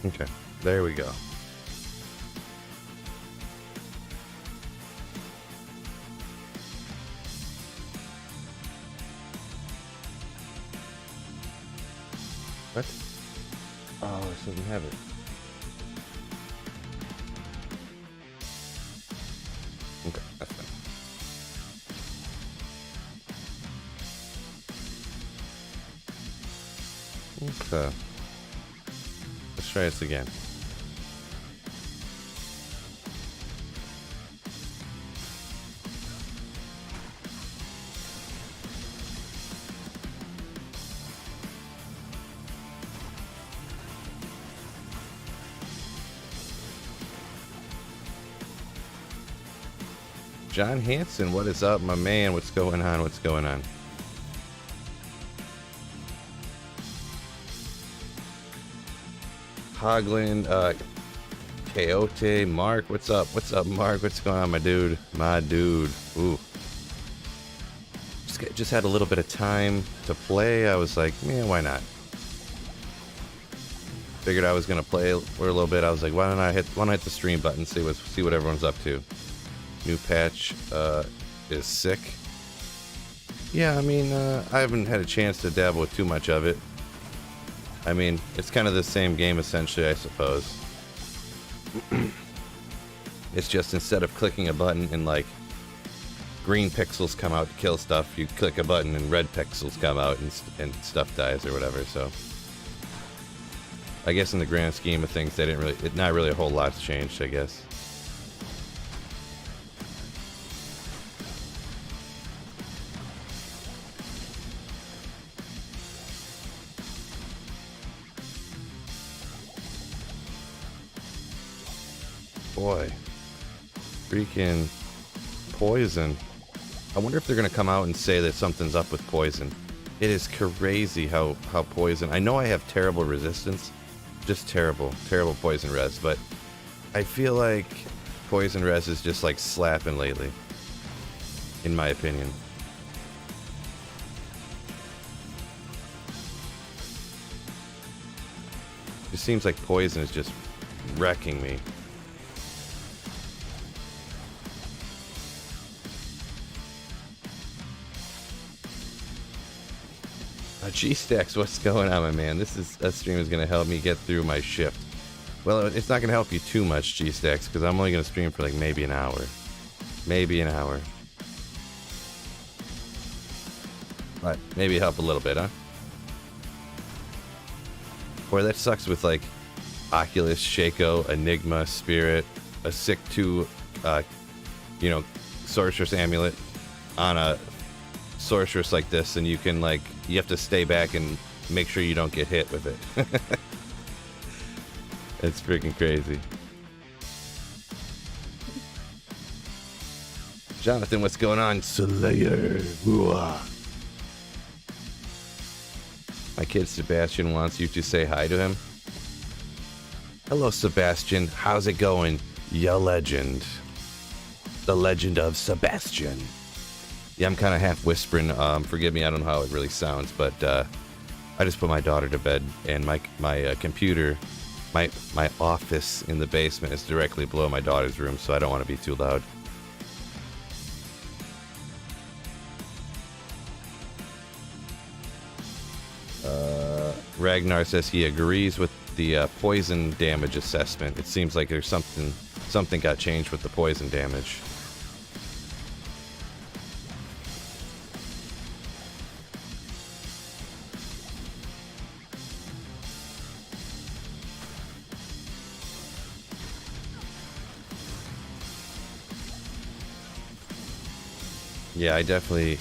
Okay, there we go. What? Oh, this doesn't have it. Okay, that's fine. Okay. Let's try this again. John Hanson, what is up, my man? What's going on? What's going on? Hogland, Coyote, Mark, what's up? What's up, Mark? What's going on, my dude? My dude. Ooh. Just had a little bit of time to play. I was like, man, why not? Figured I was gonna play for a little bit. I was like, why don't I hit the stream button, see what everyone's up to. New patch is sick. Yeah, I mean, I haven't had a chance to dabble with too much of it. I mean, it's kind of the same game essentially, I suppose. It's just instead of clicking a button and like green pixels come out to kill stuff, you click a button and red pixels come out and stuff dies or whatever. So I guess in the grand scheme of things, they didn't really, not really a whole lot's changed, I guess. Boy, freaking poison. I wonder if they're gonna come out and say that something's up with poison. It is crazy how poison. I know I have terrible resistance, just terrible poison res, but I feel like poison res is just like slapping lately, in my opinion. It seems like poison is just wrecking me. G-Stacks, what's going on, my man? This stream is going to help me get through my shift. Well, it's not going to help you too much, G-Stacks, because I'm only going to stream for like maybe an hour. Maybe an hour. But maybe help a little bit, huh? Boy, that sucks with like Oculus, Shaco, Enigma, Spirit, a sick 2, you know, Sorceress Amulet on a sorceress like this, and you can like, you have to stay back and make sure you don't get hit with it. It's freaking crazy. Jonathan, what's going on? Slayer. Ooh-ah. My kid Sebastian wants you to say hi to him. Hello, Sebastian. How's it going? Ya legend. The legend of Sebastian. Yeah, I'm kind of half whispering. Forgive me, I don't know how it really sounds, but I just put my daughter to bed, and my computer, my office in the basement is directly below my daughter's room, so I don't want to be too loud. Ragnar says he agrees with the poison damage assessment. It seems like there's something got changed with the poison damage. Yeah, I definitely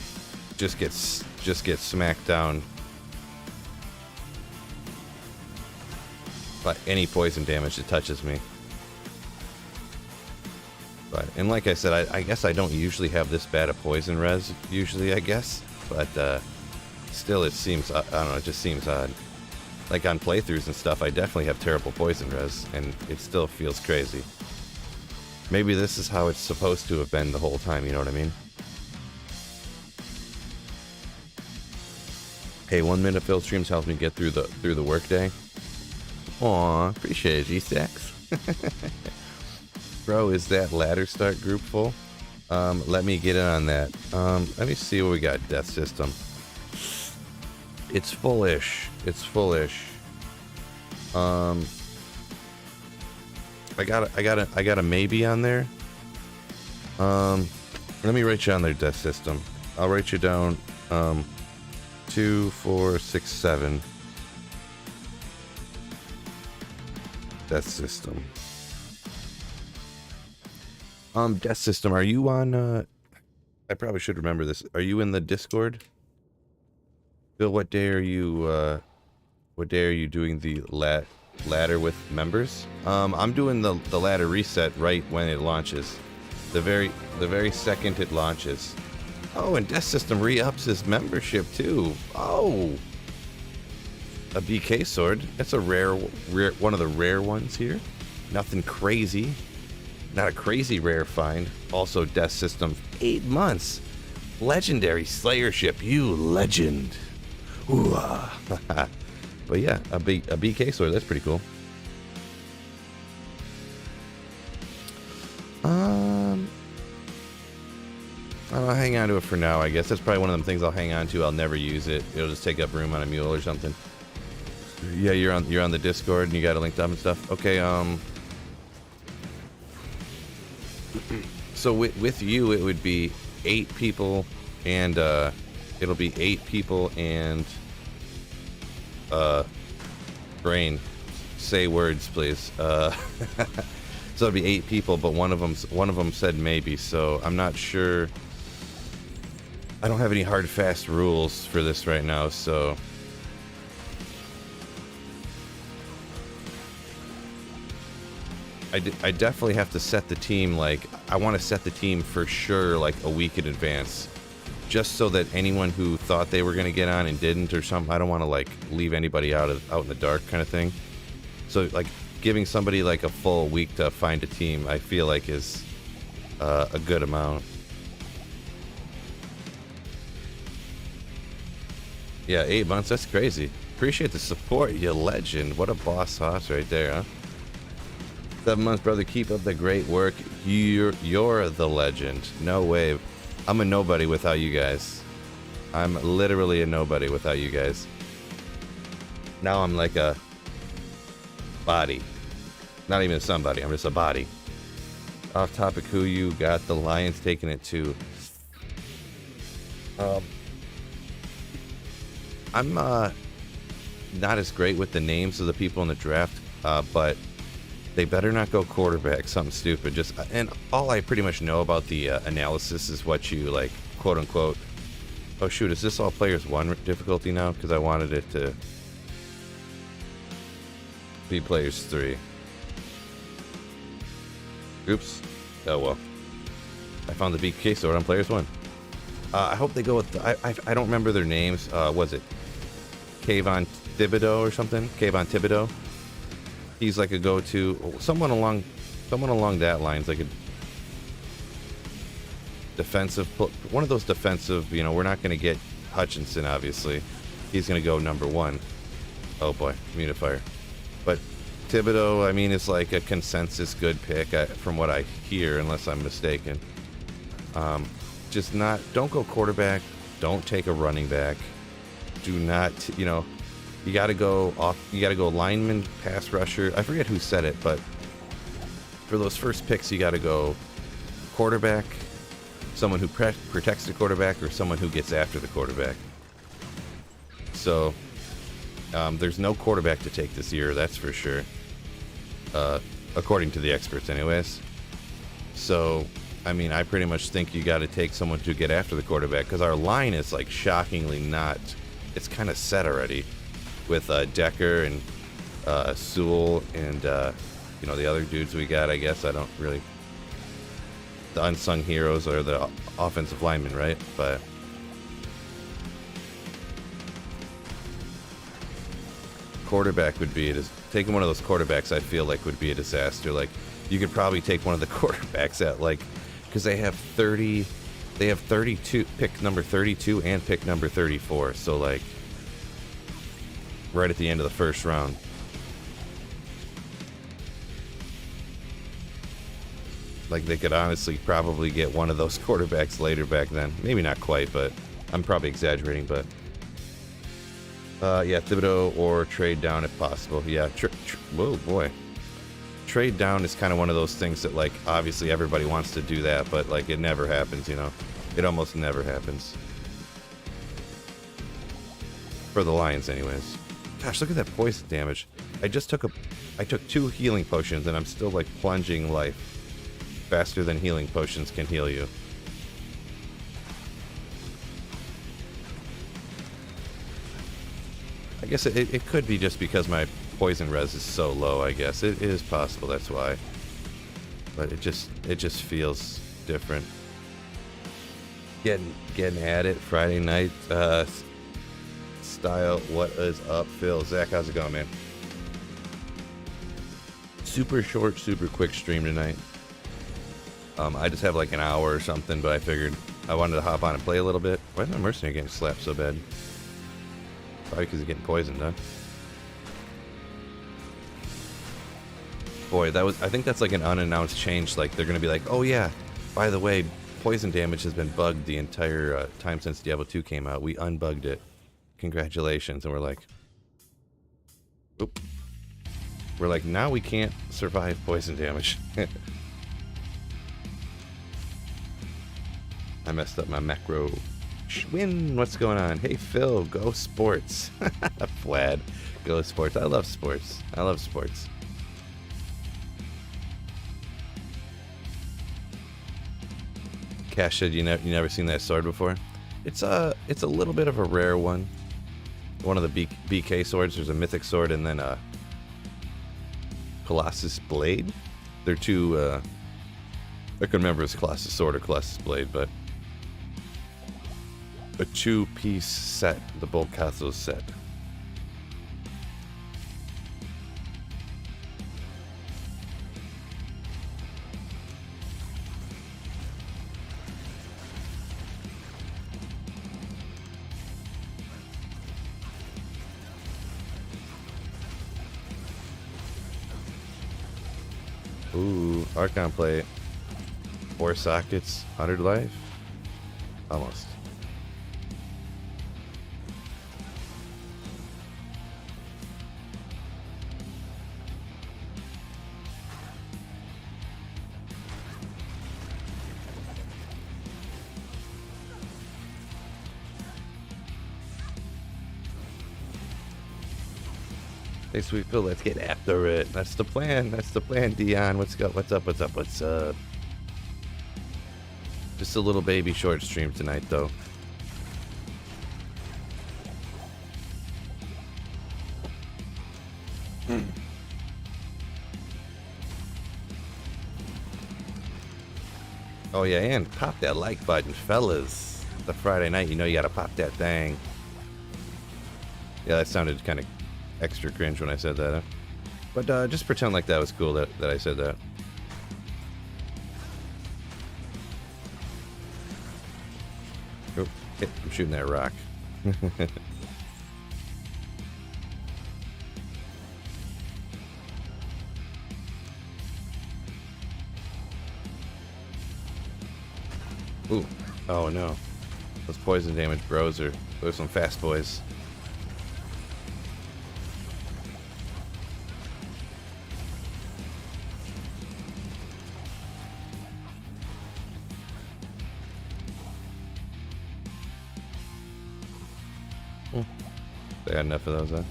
just get smacked down by any poison damage that touches me. But, and like I said, I guess I don't usually have this bad a poison res, usually, I guess. But still, it seems, I don't know, it just seems odd. Like on playthroughs and stuff, I definitely have terrible poison res, and it still feels crazy. Maybe this is how it's supposed to have been the whole time, you know what I mean? Hey, 1 minute fill streams helps me get through the workday. Aw, appreciate it, G-Stacks. Bro, is that ladder start group full? Let me get in on that. Let me see what we got. Death System. It's fullish. It's fullish. I got a maybe on there. Let me write you on there, Death System. I'll write you down. 2, 4, 6, 7. Death System. Death System, are you on, I probably should remember this. Are you in the Discord? Bill, what day are you doing the ladder with members? I'm doing the ladder reset right when it launches. The very second it launches. Oh, and Death System re-ups his membership too. Oh, a BK sword. That's a rare, one of the rare ones here. Nothing crazy. Not a crazy rare find. Also, Death System, 8 months. Legendary Slayership, you legend. Ooh, but yeah, a BK sword. That's pretty cool. I'll hang on to it for now, I guess. That's probably one of them things I'll hang on to. I'll never use it. It'll just take up room on a mule or something. Yeah, you're on the Discord and you got it linked up and stuff. Okay, so with you it would be 8 people and it'll be 8 people and brain, say words please. So it'll be 8 people, but one of them said maybe, so I'm not sure. I don't have any hard fast rules for this right now, so I definitely have to set the team, like, I want to set the team for sure, like, a week in advance. Just so that anyone who thought they were going to get on and didn't or something, I don't want to, like, leave anybody out in the dark kind of thing. So, like, giving somebody, like, a full week to find a team, I feel like is a good amount. Yeah, 8 months, that's crazy. Appreciate the support, you legend. What a boss hoss right there, huh? 7 months, brother. Keep up the great work. You're the legend. No way. I'm a nobody without you guys. I'm literally a nobody without you guys. Now I'm like a body. Not even somebody. I'm just a body. Off topic, who you got? The Lions taking it to. I'm not as great with the names of the people in the draft, but they better not go quarterback, something stupid. And all I pretty much know about the analysis is what you, like, quote unquote. Oh shoot, is this all players 1 difficulty now? Because I wanted it to be players 3. Oops. Oh well. I found the BK sword on players 1. I hope they go with I don't remember their names. Was it Kayvon Thibodeau or something? Kayvon Thibodeau. He's like a go-to, someone along that lines, like a defensive, one of those defensive, you know, we're not going to get Hutchinson, obviously. He's going to go number 1. Oh boy, Munifier. But Thibodeau, I mean, is like a consensus good pick from what I hear, unless I'm mistaken. Don't go quarterback, don't take a running back, do not, you know, you got to go lineman, pass rusher. I forget who said it, but for those first picks, you got to go quarterback, someone who protects the quarterback, or someone who gets after the quarterback. So there's no quarterback to take this year, that's for sure. According to the experts, anyways. So, I mean, I pretty much think you got to take someone to get after the quarterback, because our line is, like, shockingly not. It's kind of set already. With Decker and Sewell and you know, the other dudes we got, I guess. I don't really. The unsung heroes are the offensive linemen, right? But quarterback would be taking one of those quarterbacks. I feel like would be a disaster. Like, you could probably take one of the quarterbacks at, like, because they have 32, pick number 32 and pick number 34. So, like, right at the end of the first round. Like, they could honestly probably get one of those quarterbacks later back then. Maybe not quite, but I'm probably exaggerating, but... yeah, Thibodeau or trade down if possible. Yeah, whoa, boy. Trade down is kind of one of those things that, like, obviously everybody wants to do that, but, like, it never happens, you know? It almost never happens. For the Lions, anyways. Gosh, look at that poison damage. I took 2 healing potions, and I'm still, like, plunging life faster than healing potions can heal you. I guess it could be just because my poison res is so low, I guess. It is possible, that's why. But it just feels different. Getting at it Friday night style. What is up, Phil? Zach, how's it going, man? Super short, super quick stream tonight. I just have like an hour or something, but I figured I wanted to hop on and play a little bit. Why is my mercenary getting slapped so bad? Probably because he's getting poisoned, huh? Boy, I think that's like an unannounced change. Like, they're gonna be like, oh yeah, by the way, poison damage has been bugged the entire time since Diablo 2 came out. We unbugged it. Congratulations. And we're like, oop. We're like, now we can't survive poison damage. I messed up my macro. Schwinn, what's going on? Hey Phil, go sports. Vlad, go sports. I love sports. I love sports. Cash said you never seen that sword before. It's a little bit of a rare one. One of the BK swords. There's a mythic sword and then a Colossus blade. They're two. I can remember if it's Colossus sword or Colossus blade, but a 2-piece set, the Bolcazo set. Ooh, Archon plate. 4 sockets, 100 life? Almost. Hey, sweet Phil, let's get after it. That's the plan. That's the plan, Dion. What's up? What's up? What's up? What's up? Just a little baby short stream tonight, though. Oh, yeah, and pop that like button, fellas. The Friday night, you know you gotta pop that thing. Yeah, that sounded kind of extra cringe when I said that, huh? But just pretend like that was cool that I said that. Oh, I'm shooting that rock. Ooh, oh no. Those poison damage bros are, those are some fast boys. They had enough of those, huh?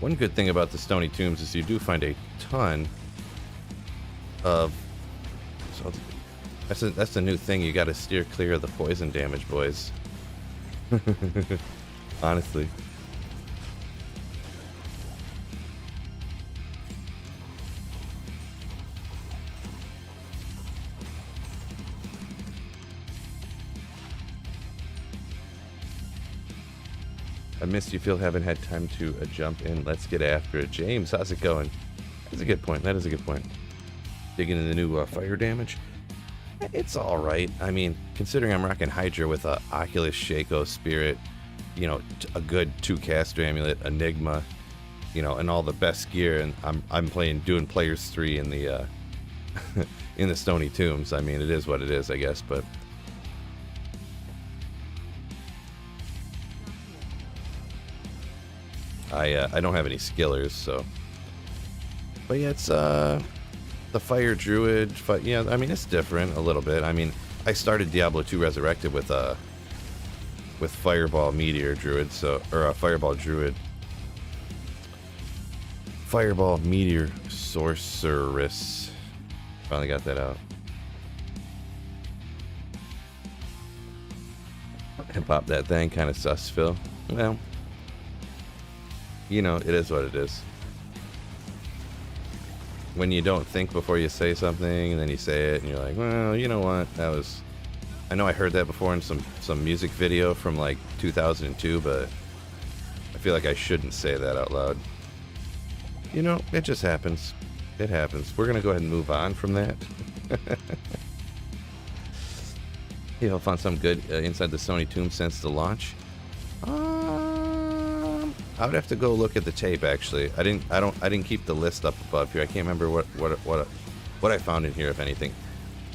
One good thing about the Stony Tombs is you do find a ton of... So that's the new thing. You got to steer clear of the poison damage, boys. Honestly. I missed you, Phil. Haven't had time to jump in. Let's get after it. James, how's it going? That's a good point. That is a good point. Digging into the new fire damage. It's all right. I mean, considering I'm rocking Hydra with a Oculus, Shaco, Spirit, you know, a good 2-caster amulet, Enigma, you know, and all the best gear, and I'm doing Players 3 in the in the Stony Tombs. I mean, it is what it is, I guess, but I don't have any skillers, so. But yeah, it's the Fire Druid. Yeah, I mean, it's different a little bit. I mean, I started Diablo 2 Resurrected with Fireball Meteor Druid, so, or Fireball Druid. Fireball Meteor Sorceress. Finally got that out. And pop that thing, kind of sus, Phil. Well, you know, it is what it is. When you don't think before you say something, and then you say it, and you're like, well, you know what, that was... I know I heard that before in some music video from like 2002, but I feel like I shouldn't say that out loud. You know, it just happens. It happens. We're going to go ahead and move on from that. Hey, I found some good inside the Sony Tomb since the launch. I would have to go look at the tape, actually. I didn't keep the list up above here. I can't remember what I found in here, if anything.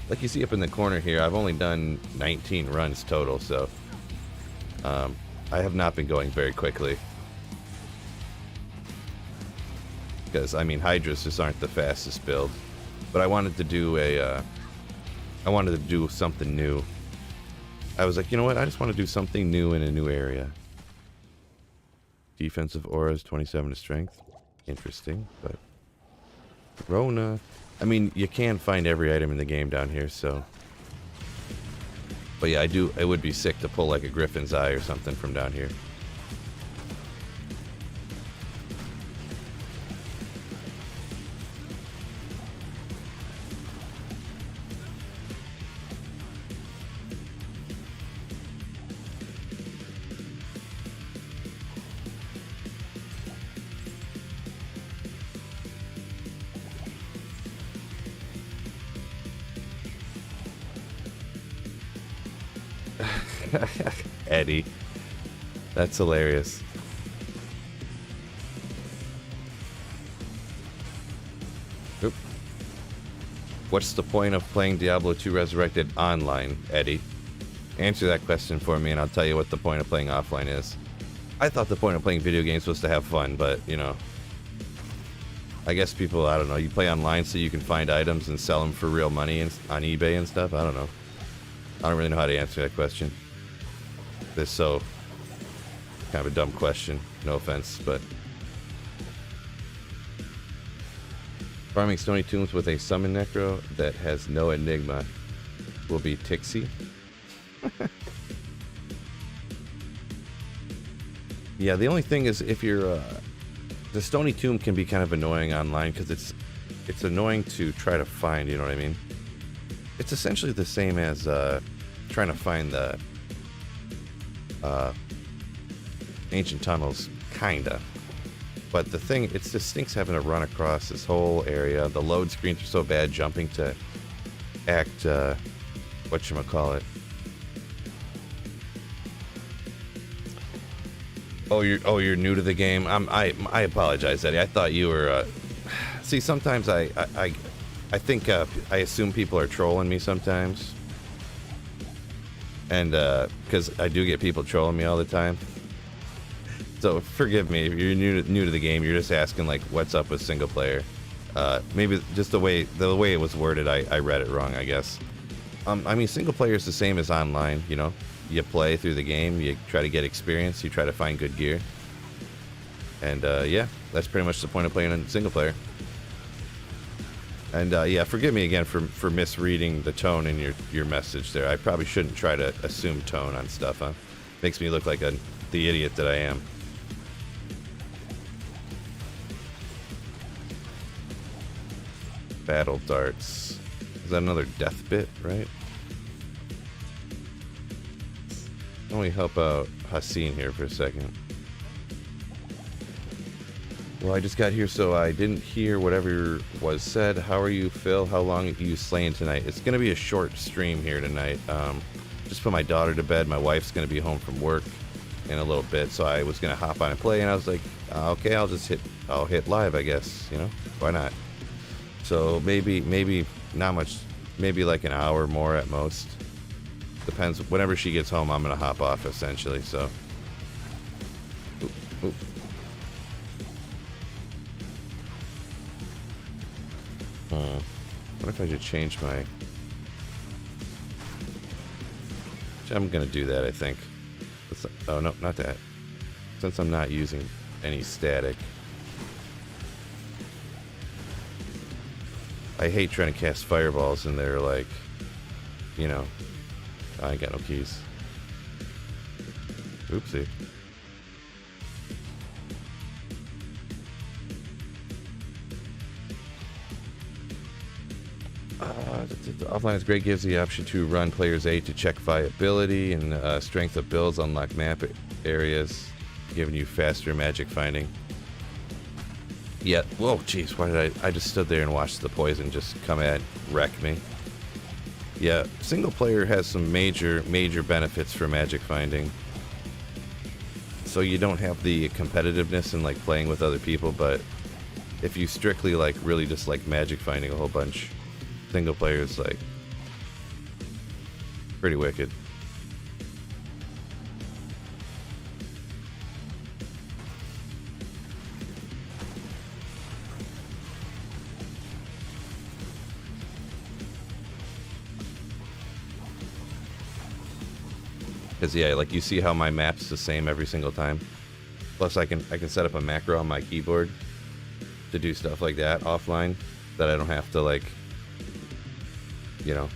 Like you see up in the corner here, I've only done 19 runs total, so I have not been going very quickly. Because, I mean, Hydras just aren't the fastest build. But I wanted to do something new. I was like, you know what? I just want to do something new in a new area. Defensive auras, 27 to strength. Interesting, but... Rona. I mean, you can find every item in the game down here, so... But yeah, it would be sick to pull like a Griffin's Eye or something from down here. Eddie. That's hilarious. Oop. What's the point of playing Diablo 2 Resurrected online, Eddie? Answer that question for me and I'll tell you what the point of playing offline is. I thought the point of playing video games was to have fun, but, you know, I guess people, I don't know, you play online so you can find items and sell them for real money and, on eBay and stuff? I don't know. I don't really know how to answer that question. This is so kind of a dumb question, no offense, but farming Stony Tombs with a summon necro that has no enigma will be Tixie. Yeah, the only thing is if you're the Stony Tomb can be kind of annoying online because it's annoying to try to find, you know what I mean? It's essentially the same as trying to find the ancient tunnels, kinda. But the thing, it just stinks having to run across this whole area. The load screens are so bad jumping to act, whatchamacallit. Oh, you're new to the game? I apologize, Eddie. I thought you were, see, sometimes I think, I assume people are trolling me sometimes. And, because I do get people trolling me all the time. So forgive me if you're new to the game. You're just asking like, what's up with single player? Maybe just the way it was worded, I read it wrong, I guess. I mean, single player is the same as online. You know, you play through the game, you try to get experience, you try to find good gear, and yeah, that's pretty much the point of playing in single player. And yeah, forgive me again for misreading the tone in your message there. I probably shouldn't try to assume tone on stuff, huh? Makes me look like the idiot that I am. Battle darts. Is that another death bit, right? Let me help out Haseen here for a second. Well, I just got here, so I didn't hear whatever was said. How are you, Phil? How long are you slaying tonight? It's going to be a short stream here tonight. Just put my daughter to bed. My wife's going to be home from work in a little bit, so I was going to hop on and play, and I was like, okay, I'll hit live, I guess, you know? Why not? So maybe Not much, maybe like an hour more at most. Depends. Whenever she gets home, I'm gonna hop off essentially. So. Oop, oop. What if I should change my... I'm gonna do that, I think. Oh, no, not that. Since I'm not using any static. I hate trying to cast fireballs and they're like, you know, I ain't got no keys. Oopsie. Offline is great, gives the option to run player's aid to check viability and strength of builds, unlock map areas, giving you faster magic finding. Yeah, whoa, jeez, why did I just stood there and watched the poison just come and wreck me. Yeah, single player has some major benefits for magic finding. So you don't have the competitiveness in like playing with other people, but if you strictly like really just like magic finding a whole bunch, single player is like pretty wicked. Because yeah, like you see how my map's the same every single time. Plus I can set up a macro on my keyboard to do stuff like that offline that I don't have to like, you know.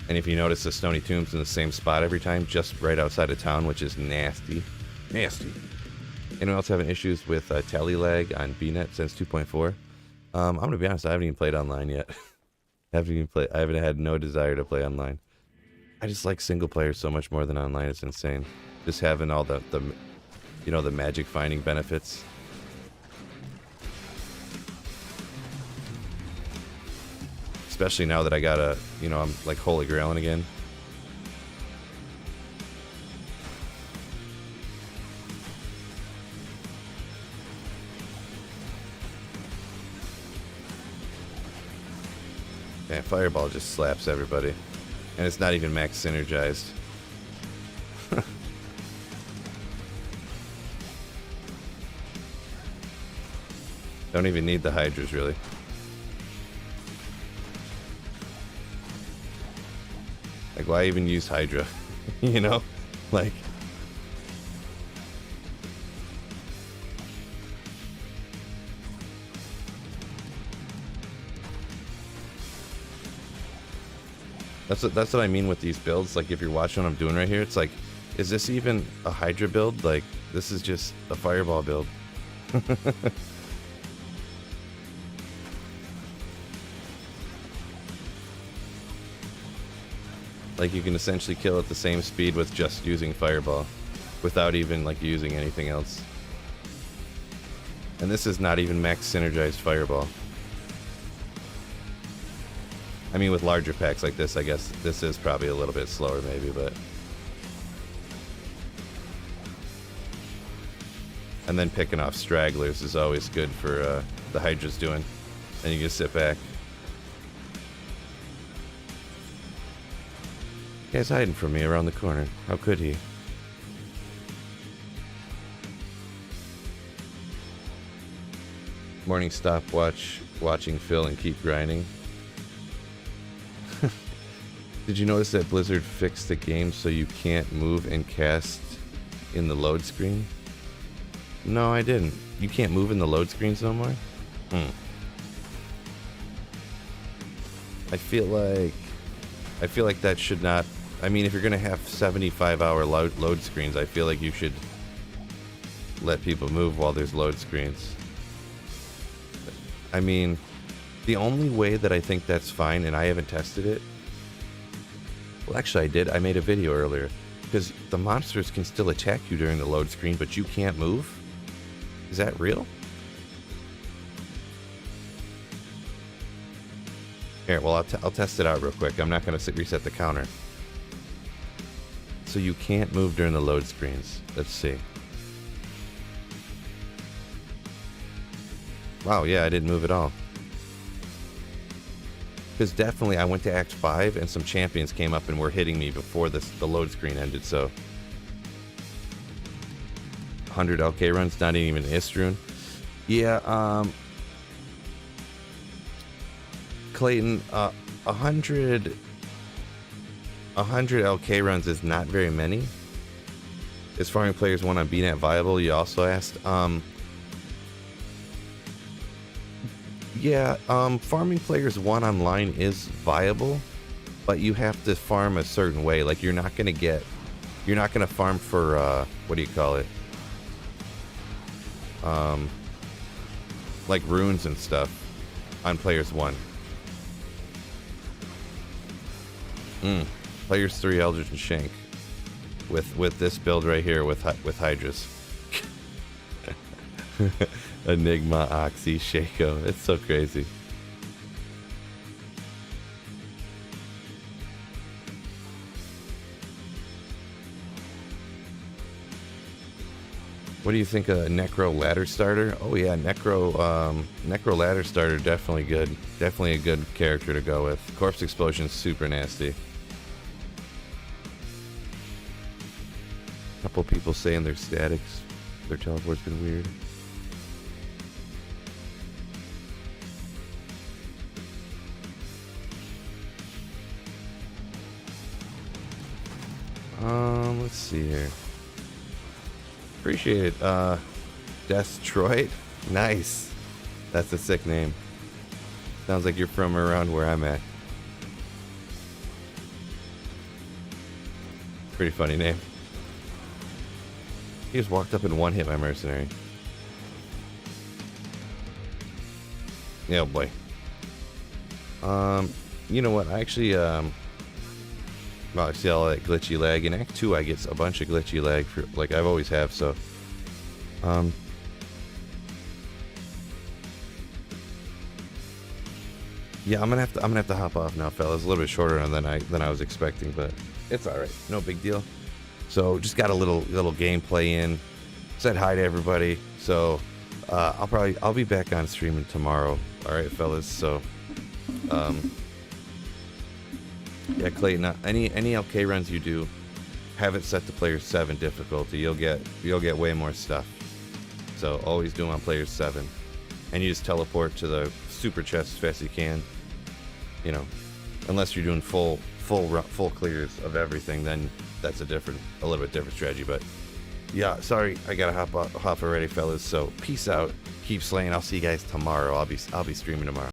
And if you notice, the Stony Tomb's in the same spot every time, just right outside of town, which is nasty. Nasty. Anyone else having issues with tally lag on BNet since 2.4? I'm gonna be honest, I haven't even played online yet. I haven't had no desire to play online. I just like single player so much more than online. It's insane. Just having all the you know, the magic finding benefits. Especially now that I got a, you know, I'm like holy grailing again. Man, Fireball just slaps everybody. And it's not even max synergized. Don't even need the Hydras, really. Like, why even use Hydra? You know? Like... That's what I mean with these builds. Like, if you're watching what I'm doing right here, it's like, is this even a Hydra build? Like, this is just a Fireball build. Like, you can essentially kill at the same speed with just using Fireball, without even, like, using anything else. And this is not even max synergized Fireball. I mean, with larger packs like this, I guess this is probably a little bit slower maybe, but... And then picking off stragglers is always good for the Hydra's doing. And you can sit back. Guy's hiding from me around the corner. How could he? Morning stopwatch, watching Phil and keep grinding. Did you notice that Blizzard fixed the game so you can't move and cast in the load screen? No, I didn't. You can't move in the load screens no more? I feel like that should not... I mean, if you're going to have 75-hour load screens, I feel like you should let people move while there's load screens. I mean, the only way that I think that's fine, and I haven't tested it... Well, actually I did. I made a video earlier. Because the monsters can still attack you during the load screen, but you can't move? Is that real? Here, well, I'll test it out real quick. I'm not going to reset the counter. So you can't move during the load screens. Let's see. Wow, yeah, I didn't move at all. because definitely I went to Act 5 and some champions came up and were hitting me before the load screen ended, so 100 LK runs, not even Istrun. Yeah, Clayton, 100 LK runs is not very many. Is farming players 1 on BNet viable? You also asked. Yeah, farming players 1 online is viable, but you have to farm a certain way. Like you're not gonna farm for what do you call it? Like runes and stuff on players 1. Players 3 Eldritch and Shank with this build right here with Hydras. Enigma, Oxy, Shaco. It's so crazy. What do you think of Necro Ladder Starter? Oh yeah, Necro Ladder Starter, definitely good. Definitely a good character to go with. Corpse Explosion's super nasty. Couple people saying their statics, their teleport's been weird. Let's see here. Appreciate it. Destroyed? Nice. That's a sick name. Sounds like you're from around where I'm at. Pretty funny name. He just walked up and one-hit my mercenary. Yeah, boy. You know what? I actually, well, I see all that glitchy lag. In Act 2, I get a bunch of glitchy lag, for, like I've always have, so. Yeah, I'm gonna have to hop off now, fellas. A little bit shorter than I was expecting, but it's all right. No big deal. So just got a little gameplay in. Said hi to everybody. So I'll be back on streaming tomorrow. All right, fellas. So yeah, Clayton. Any LK runs you do, have it set to player 7 difficulty. You'll get way more stuff. So always do them on player 7, and you just teleport to the super chest as fast as you can. You know, unless you're doing full clears of everything, then that's a little bit different strategy. But yeah, sorry, I gotta hop already, fellas. So peace out, keep slaying. I'll see you guys tomorrow. I'll be streaming tomorrow.